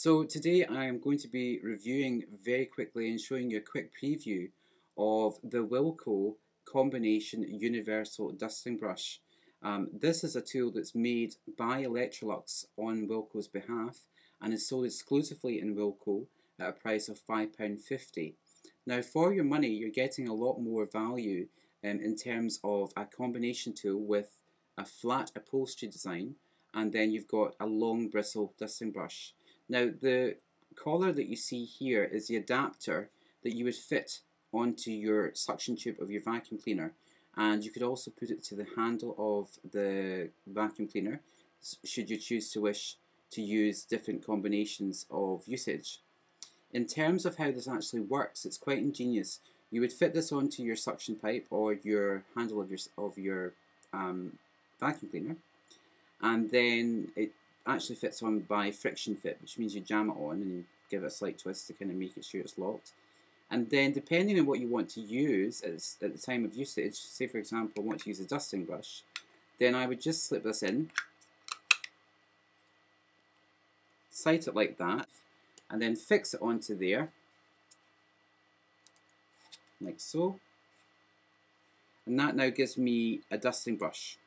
So today I am going to be reviewing very quickly and showing you a quick preview of the Wilko combination universal dusting brush. This is a tool that's made by Electrolux on Wilko's behalf and is sold exclusively in Wilko at a price of £5.50. Now for your money you're getting a lot more value in terms of a combination tool with a flat upholstery design, and then you've got a long bristle dusting brush. Now the collar that you see here is the adapter that you would fit onto your suction tube of your vacuum cleaner, and you could also put it to the handle of the vacuum cleaner should you choose to wish to use different combinations of usage. In terms of how this actually works, it's quite ingenious. You would fit this onto your suction pipe or your handle of your vacuum cleaner, and then it actually fits on by friction fit, which means you jam it on and you give it a slight twist to kind of make it sure it's locked. And then depending on what you want to use at the time of usage, say for example I want to use a dusting brush, then I would just slip this in, sight it like that, and then fix it onto there, like so. And that now gives me a dusting brush.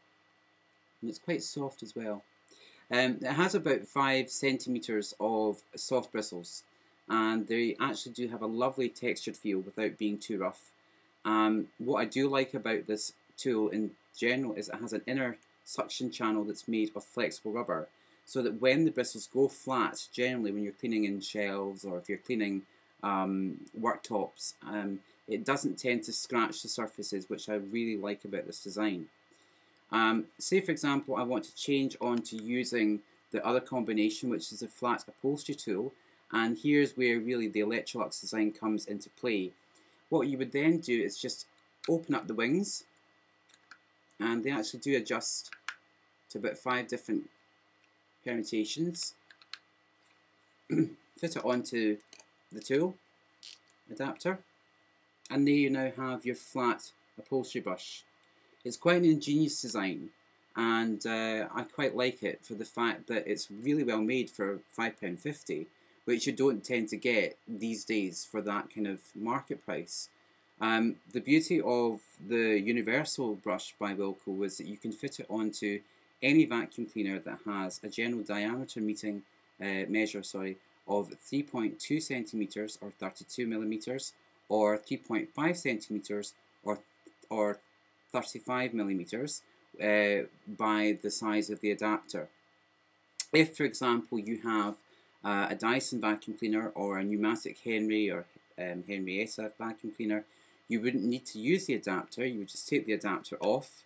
And it's quite soft as well. It has about 5 centimeters of soft bristles, and they actually do have a lovely textured feel without being too rough. What I do like about this tool in general is it has an inner suction channel that's made of flexible rubber, so that when the bristles go flat, generally when you're cleaning in shelves or if you're cleaning worktops, it doesn't tend to scratch the surfaces, which I really like about this design. Say for example I want to change on to using the other combination, which is a flat upholstery tool, and here's where really the Electrolux design comes into play. What you would then do is just open up the wings, and they actually do adjust to about 5 different permutations. Fit it onto the tool adapter, and there you now have your flat upholstery brush. It's quite an ingenious design, and I quite like it for the fact that it's really well made for £5.50, which you don't tend to get these days for that kind of market price. The beauty of the universal brush by Wilko was that you can fit it onto any vacuum cleaner that has a general diameter measure of 3.2 centimeters or 32 millimeters, or 3.5 centimeters or 35 millimeters by the size of the adapter. If, for example, you have a Dyson vacuum cleaner or a Numatic Henry or Henrietta vacuum cleaner, you wouldn't need to use the adapter. You would just take the adapter off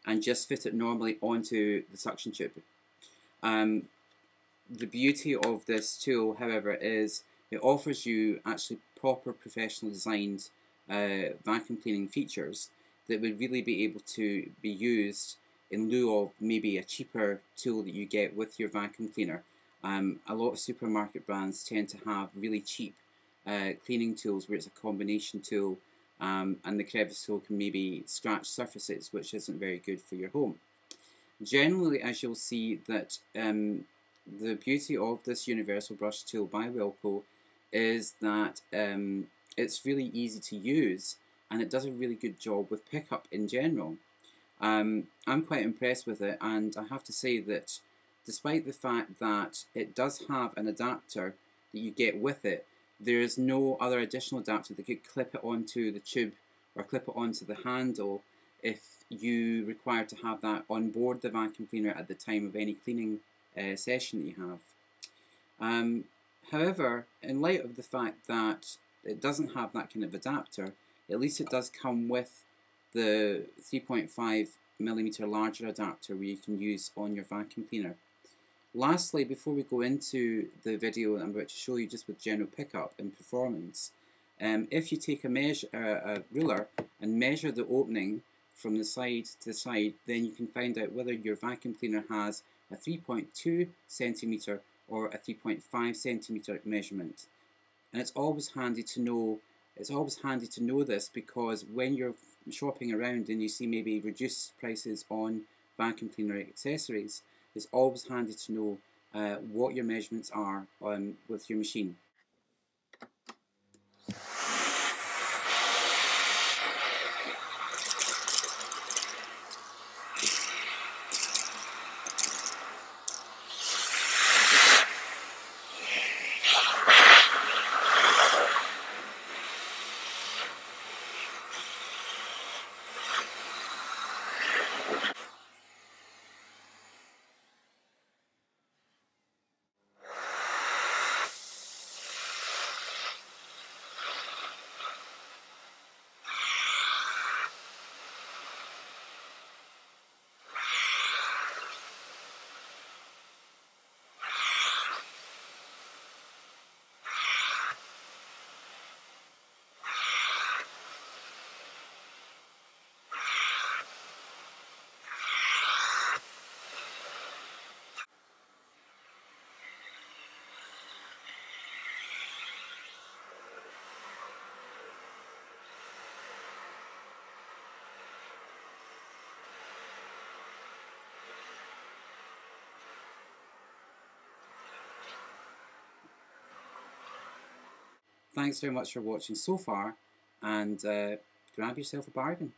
and just fit it normally onto the suction tube. The beauty of this tool, however, is it offers you actually proper professional designed vacuum cleaning features that would really be able to be used in lieu of maybe a cheaper tool that you get with your vacuum cleaner. A lot of supermarket brands tend to have really cheap cleaning tools where it's a combination tool, and the crevice tool can maybe scratch surfaces, which isn't very good for your home. Generally, as you'll see, that the beauty of this universal brush tool by Wilko is that it's really easy to use, and it does a really good job with pickup in general. I'm quite impressed with it, and I have to say that despite the fact that it does have an adapter that you get with it, there is no other additional adapter that could clip it onto the tube or clip it onto the handle if you require to have that on board the vacuum cleaner at the time of any cleaning session that you have. However, in light of the fact that it doesn't have that kind of adapter, at least it does come with the 3.5 millimeter larger adapter where you can use on your vacuum cleaner. Lastly, before we go into the video that I'm about to show you just with general pickup and performance, if you take a ruler and measure the opening from the side to the side, then you can find out whether your vacuum cleaner has a 3.2 centimeter or a 3.5 centimeter measurement. And it's always handy to know. It's always handy to know this, because when you're shopping around and you see maybe reduced prices on vacuum cleaner accessories, it's always handy to know what your measurements are with your machine. Thanks very much for watching so far, and grab yourself a bargain.